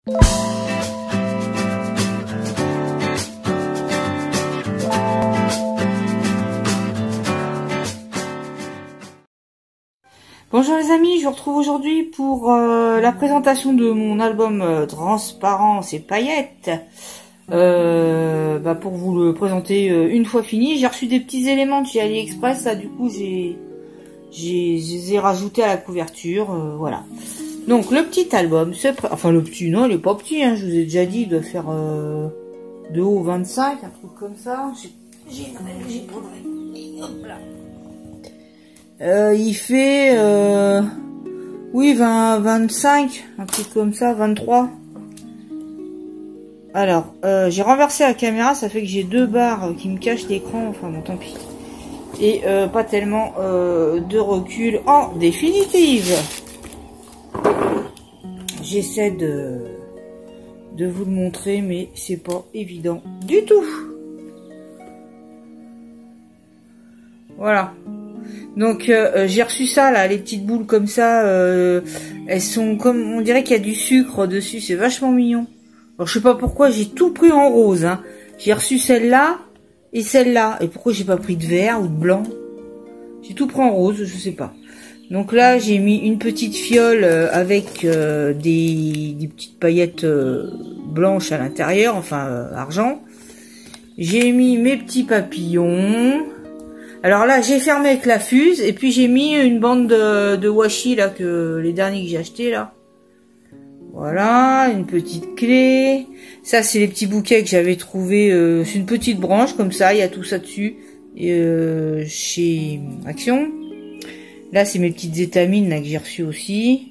Bonjour les amis, je vous retrouve aujourd'hui pour la présentation de mon album Transparence et Paillettes. Pour vous le présenter une fois fini. J'ai reçu des petits éléments de chez AliExpress, là du coup je les ai rajoutés à la couverture, voilà. Donc le petit album, enfin le petit, non il est pas petit, hein, je vous ai déjà dit, il doit faire de haut 25, un truc comme ça. J'ai hop là. Il fait oui 25, un truc comme ça, 23. Alors j'ai renversé la caméra, ça fait que j'ai deux barres qui me cachent l'écran, enfin bon tant pis. Et pas tellement de recul en définitive. J'essaie de vous le montrer, mais c'est pas évident du tout. Voilà. Donc j'ai reçu ça là, les petites boules comme ça, elles sont comme, on dirait qu'il y a du sucre dessus, c'est vachement mignon. Alors je sais pas pourquoi j'ai tout pris en rose, hein. J'ai reçu celle-là et celle-là, et pourquoi j'ai pas pris de vert ou de blanc? J'ai tout pris en rose, je sais pas. Donc là j'ai mis une petite fiole avec des petites paillettes blanches à l'intérieur, enfin argent. J'ai mis mes petits papillons. Alors là, j'ai fermé avec la fuse et puis j'ai mis une bande de washi là, que les derniers que j'ai acheté là. Voilà, une petite clé. Ça, c'est les petits bouquets que j'avais trouvé. C'est une petite branche comme ça, il y a tout ça dessus. Chez Action. Là, c'est mes petites étamines là que j'ai reçues aussi.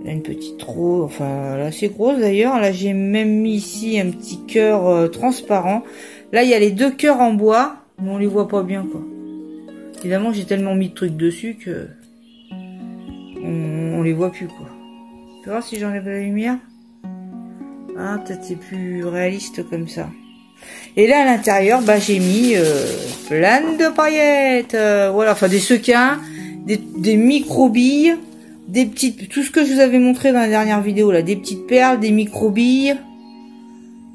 Là, une petite rose, enfin là c'est grosse d'ailleurs. Là, j'ai même mis ici un petit cœur transparent. Là, il y a les deux cœurs en bois. Mais on les voit pas bien quoi. Évidemment j'ai tellement mis de trucs dessus que on les voit plus quoi. Tu vois si j'enlève la lumière. Ah peut-être c'est plus réaliste comme ça. Et là à l'intérieur j'ai mis plein de paillettes. Voilà, enfin des sequins, des micro billes, des petites, tout ce que je vous avais montré dans la dernière vidéo là, des petites perles, des micro billes.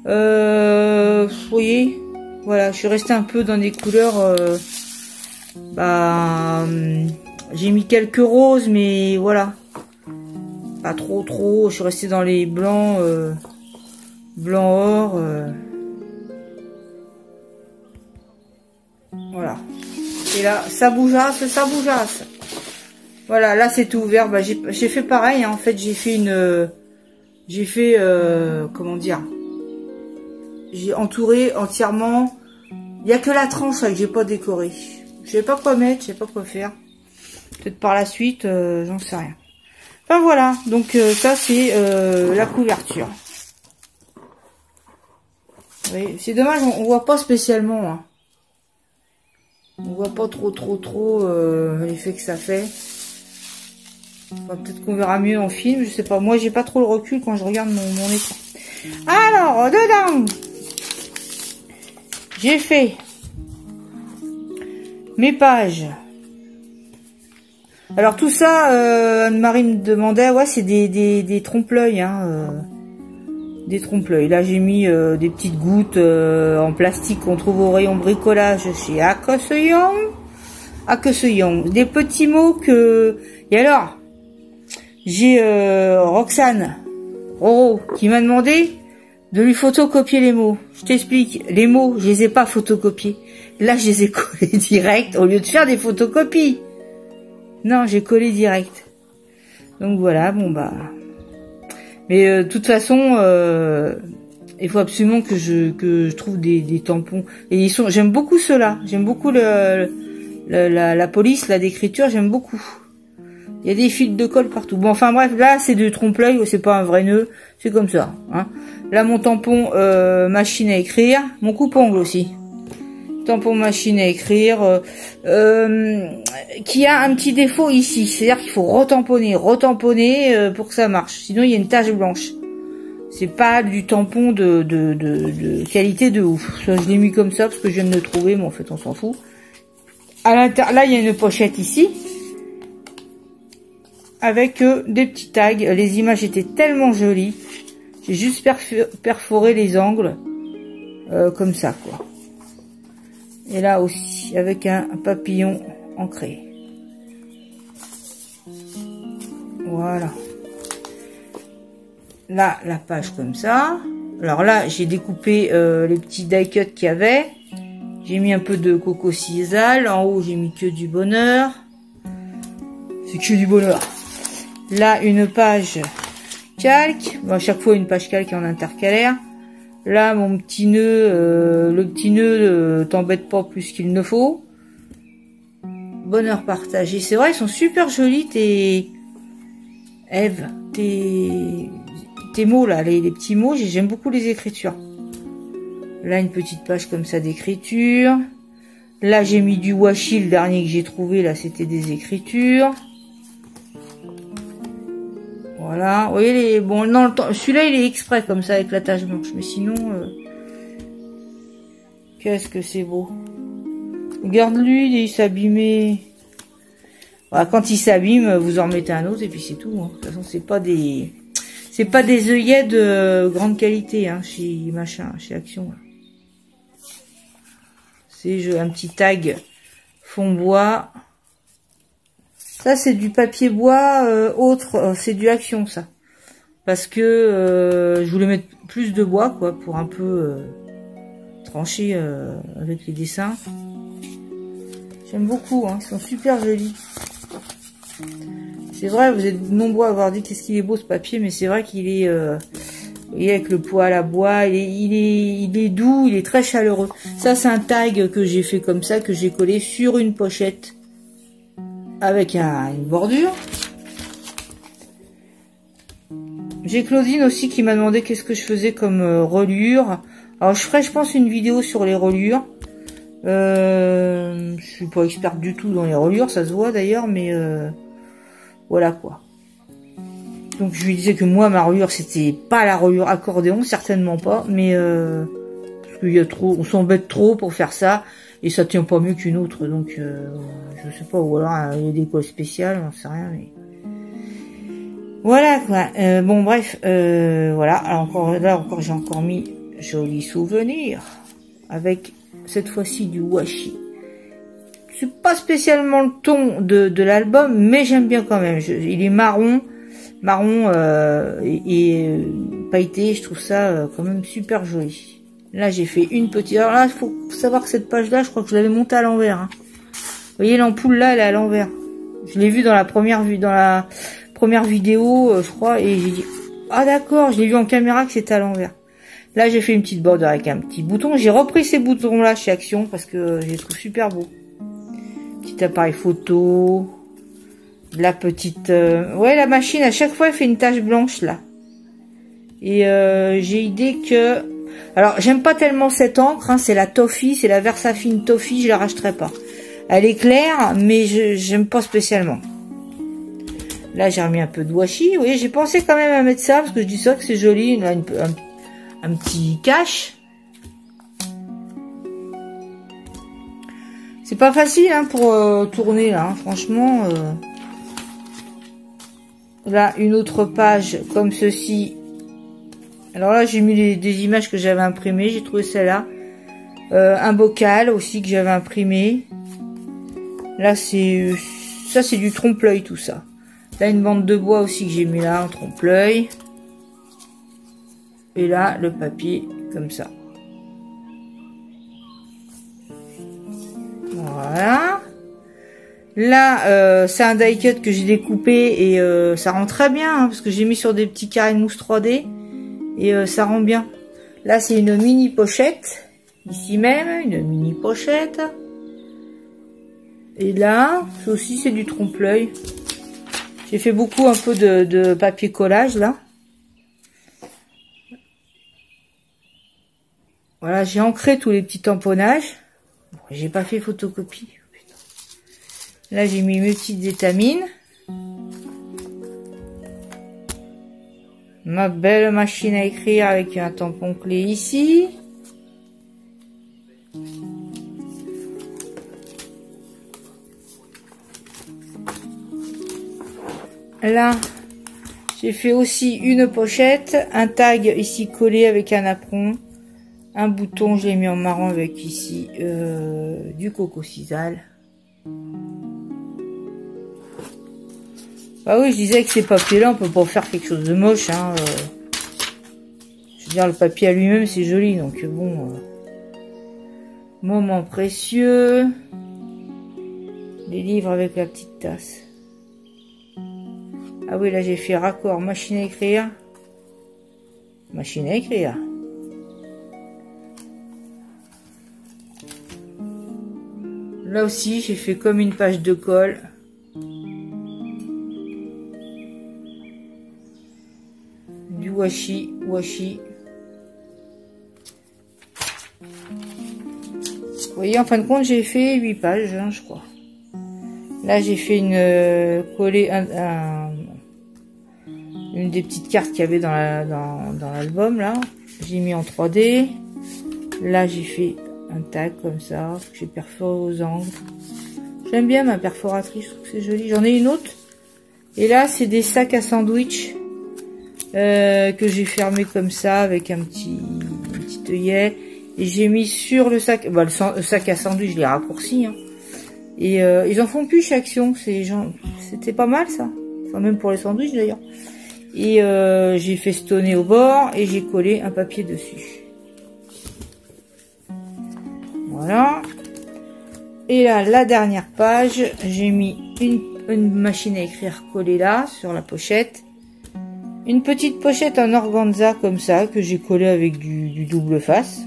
Vous voyez. Voilà, je suis restée un peu dans des couleurs, j'ai mis quelques roses, mais voilà, pas trop, je suis restée dans les blancs, blanc or, voilà. Et là, ça bougeasse. Voilà, là c'est tout ouvert, j'ai fait pareil, hein, en fait j'ai fait comment dire, j'ai entouré entièrement. Il n'y a que la tranche là que j'ai pas décoré. Je sais pas quoi mettre, je sais pas quoi faire. Peut-être par la suite, j'en sais rien. Enfin voilà, donc ça c'est la couverture. Oui, c'est dommage, on voit pas spécialement. Hein. On voit pas trop l'effet que ça fait. Enfin, peut-être qu'on verra mieux en film, je sais pas. Moi j'ai pas trop le recul quand je regarde mon écran. Alors, dedans j'ai fait mes pages. Alors tout ça, Anne-Marie me demandait, ouais c'est des trompe-l'œil, hein, des trompe-l'œil. Là j'ai mis des petites gouttes en plastique qu'on trouve au rayon bricolage chez Akeseyong. Des petits mots que... Et alors, j'ai Roxane Roro qui m'a demandé de lui photocopier les mots. Je t'explique, les mots, je les ai pas photocopiés. Là, je les ai collés direct au lieu de faire des photocopies. Non, j'ai collé direct. Donc voilà, mais de toute façon, il faut absolument que je trouve des tampons. Et j'aime beaucoup ceux-là. J'aime beaucoup la police, la d'écriture, j'aime beaucoup. Il y a des fils de colle partout. Bon, enfin bref, là c'est du trompe-l'œil, c'est pas un vrai nœud, c'est comme ça. Hein. Là mon tampon machine à écrire, mon coupe-ongle aussi. Tampon machine à écrire, qui a un petit défaut ici, c'est-à-dire qu'il faut retamponner pour que ça marche. Sinon il y a une tache blanche. C'est pas du tampon de qualité de ouf. Ça, je l'ai mis comme ça parce que je viens de le trouver, mais en fait on s'en fout. À l'intérieur, là il y a une pochette ici. Avec des petits tags. Les images étaient tellement jolies. J'ai juste perforé les angles. Comme ça, quoi. Et là aussi, avec un papillon ancré. Voilà. Là, la page comme ça. Alors là, j'ai découpé les petits die cuts qu'il y avait. J'ai mis un peu de coco sisal. En haut, j'ai mis que du bonheur. C'est que du bonheur. Là, une page calque. Bon, à chaque fois, une page calque en intercalaire. Là, mon petit nœud, le petit nœud t'embête pas plus qu'il ne faut. Bonheur partagé. C'est vrai, ils sont super jolis, tes... Eve, tes mots là, les petits mots, j'aime beaucoup les écritures. Là, une petite page comme ça d'écriture. Là, j'ai mis du washi, le dernier que j'ai trouvé, là, c'était des écritures. Voilà, vous voyez les... Bon, non, celui-là, il est exprès comme ça, avec la tache blanche. Mais sinon... Qu'est-ce que c'est beau. Regarde-lui, il s'abîmait. Voilà, quand il s'abîme, vous en mettez un autre, et puis c'est tout. Hein. De toute façon, c'est pas des... C'est pas des œillets de grande qualité, hein, chez machin, chez Action. C'est un petit tag fond bois. Ça, c'est du papier bois autre, c'est du Action, ça. Parce que je voulais mettre plus de bois, quoi, pour un peu trancher avec les dessins. J'aime beaucoup, hein, ils sont super jolis. C'est vrai, vous êtes nombreux à avoir dit qu'est-ce qu'il est beau ce papier, mais c'est vrai qu'il est, avec le poil à bois, il est doux, il est très chaleureux. Ça, c'est un tag que j'ai fait comme ça, que j'ai collé sur une pochette avec une bordure. J'ai Claudine aussi qui m'a demandé qu'est-ce que je faisais comme reliure. Alors je ferai, je pense, une vidéo sur les reliures. Je suis pas experte du tout dans les reliures, ça se voit d'ailleurs, mais voilà quoi. Donc je lui disais que moi ma reliure c'était pas la reliure accordéon, certainement pas, mais parce qu'il y a trop, on s'embête trop pour faire ça et ça tient pas mieux qu'une autre, donc je sais pas, ou alors il y a des cols spéciales, on sait rien, mais voilà quoi. Bon bref, voilà. Alors encore j'ai encore mis joli souvenir avec cette fois-ci du washi. C'est pas spécialement le ton de l'album, mais j'aime bien quand même. Il est marron et pailleté. Je trouve ça quand même super joli. Là, j'ai fait une petite... Alors là, il faut savoir que cette page-là, je crois que je l'avais montée à l'envers. Hein. Vous voyez, l'ampoule là, elle est à l'envers. Je l'ai vue dans la première vidéo, je crois, et j'ai dit ah d'accord, je l'ai vu en caméra que c'était à l'envers. Là, j'ai fait une petite bordure avec un petit bouton. J'ai repris ces boutons-là chez Action parce que je les trouve super beaux. Petit appareil photo. La petite... Ouais, la machine, à chaque fois, elle fait une tache blanche, là. Et j'ai idée que... Alors, j'aime pas tellement cette encre. Hein, c'est la Toffee, c'est la Versafine Toffee. Je la rachèterai pas. Elle est claire, mais j'aime pas spécialement. Là, j'ai remis un peu de washi. Vous voyez, j'ai pensé quand même à mettre ça parce que je dis ça que c'est joli. Là, un petit cache. C'est pas facile hein, pour tourner là, hein, franchement. Là, une autre page comme ceci. Alors là, j'ai mis des images que j'avais imprimées. J'ai trouvé celle-là. Un bocal aussi que j'avais imprimé. Là, ça c'est du trompe-l'œil tout ça. Là, une bande de bois aussi que j'ai mis là en trompe-l'œil. Et là, le papier comme ça. Voilà. Là, c'est un die cut que j'ai découpé et ça rend très bien hein, parce que j'ai mis sur des petits carrés de mousse 3D et ça rend bien. Là, c'est une mini pochette. Ici même, une mini pochette. Et là, ça aussi, c'est du trompe-l'œil. J'ai fait beaucoup un peu de papier collage là. Voilà, j'ai ancré tous les petits tamponnages. Bon, j'ai pas fait photocopie. Là, j'ai mis mes petites étamines. Ma belle machine à écrire avec un tampon clé ici. Là, J'ai fait aussi une pochette, un tag ici collé avec un apron, un bouton, je l'ai mis en marron avec ici du coco sisal. Ah oui, je disais que ces papiers-là, on peut pas faire quelque chose de moche. Hein, je veux dire, le papier à lui-même, c'est joli, donc bon. Moment précieux. Les livres avec la petite tasse. Ah oui, là j'ai fait raccord machine à écrire. Machine à écrire. Là aussi, j'ai fait comme une page de colle. Du washi, washi. Vous voyez, en fin de compte, j'ai fait 8 pages, hein, je crois. Là, j'ai fait une une des petites cartes qu'il y avait dans l'album, là. J'ai mis en 3D. Là, j'ai fait un tag comme ça, que j'ai perforé aux angles. J'aime bien ma perforatrice, je trouve que c'est joli. J'en ai une autre. Et là, c'est des sacs à sandwich que j'ai fermé comme ça, avec un petit œillet. Et j'ai mis sur le sac, bah, le sac à sandwich, je l'ai raccourci. Hein. Et ils en font plus chez Action. C'était pas mal ça. Enfin, même pour les sandwichs d'ailleurs. Et j'ai festonné au bord et j'ai collé un papier dessus. Voilà. Et là, la dernière page, j'ai mis une machine à écrire collée là, sur la pochette. Une petite pochette en organza comme ça, que j'ai collé avec du double face.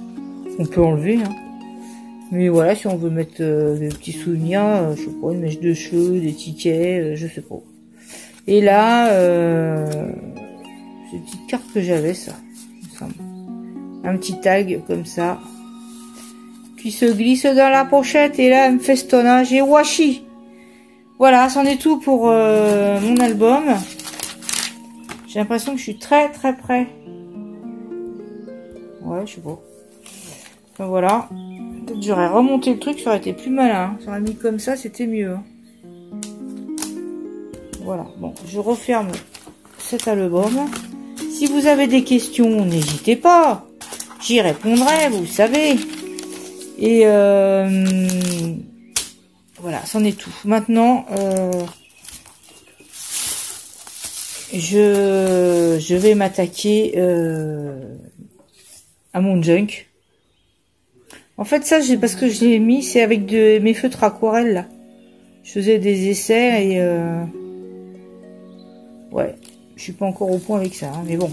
On peut enlever, hein. Mais voilà, si on veut mettre des petits souvenirs, je sais pas, une mèche de cheveux, des tickets, je sais pas. Et là, c'est une petite carte que j'avais, ça, il me semble. Un petit tag comme ça, qui se glisse dans la pochette, et là, un festonnage et washi. Voilà, c'en est tout pour mon album. J'ai l'impression que je suis très très près. Ouais, je sais pas. Enfin, voilà. Peut-être j'aurais remonté le truc, ça aurait été plus malin. Ça aurait mis comme ça, c'était mieux. Voilà. Bon, je referme cet album. Si vous avez des questions, n'hésitez pas. J'y répondrai, vous savez. Et voilà, c'en est tout. Maintenant, je vais m'attaquer à mon junk. En fait, ça, parce que je l'ai mis, c'est avec mes feutres aquarelles, là. Je faisais des essais et ouais, je suis pas encore au point avec ça, hein, mais bon.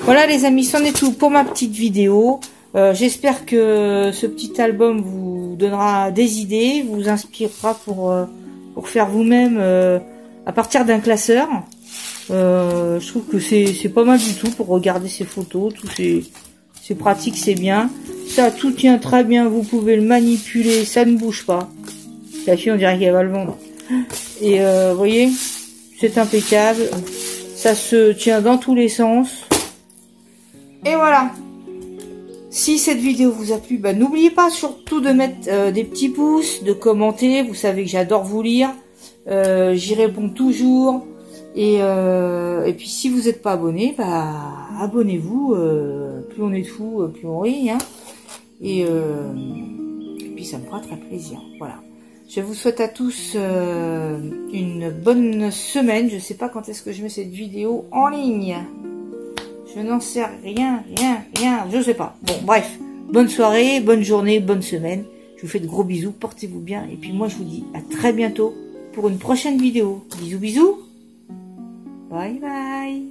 Voilà les amis, c'en est tout pour ma petite vidéo. J'espère que ce petit album vous donnera des idées, vous inspirera pour faire vous-même à partir d'un classeur. Je trouve que c'est pas mal du tout pour regarder ces photos, c'est pratique, c'est bien. Ça, tout tient très bien, vous pouvez le manipuler, ça ne bouge pas. La fille, on dirait qu'elle va le vendre. Et vous voyez, c'est impeccable. Ça se tient dans tous les sens. Et voilà. Si cette vidéo vous a plu, bah, n'oubliez pas surtout de mettre des petits pouces, de commenter. Vous savez que j'adore vous lire. J'y réponds toujours. Et puis si vous n'êtes pas abonné, bah abonnez-vous. Plus on est de fous, plus on rit. Hein. Et puis ça me fera très plaisir. Voilà. Je vous souhaite à tous une bonne semaine. Je sais pas quand est-ce que je mets cette vidéo en ligne. Je n'en sais rien. Je sais pas. Bon, bref. Bonne soirée, bonne journée, bonne semaine. Je vous fais de gros bisous. Portez-vous bien. Et puis moi, je vous dis à très bientôt pour une prochaine vidéo. Bisous, bisous. Bye, bye.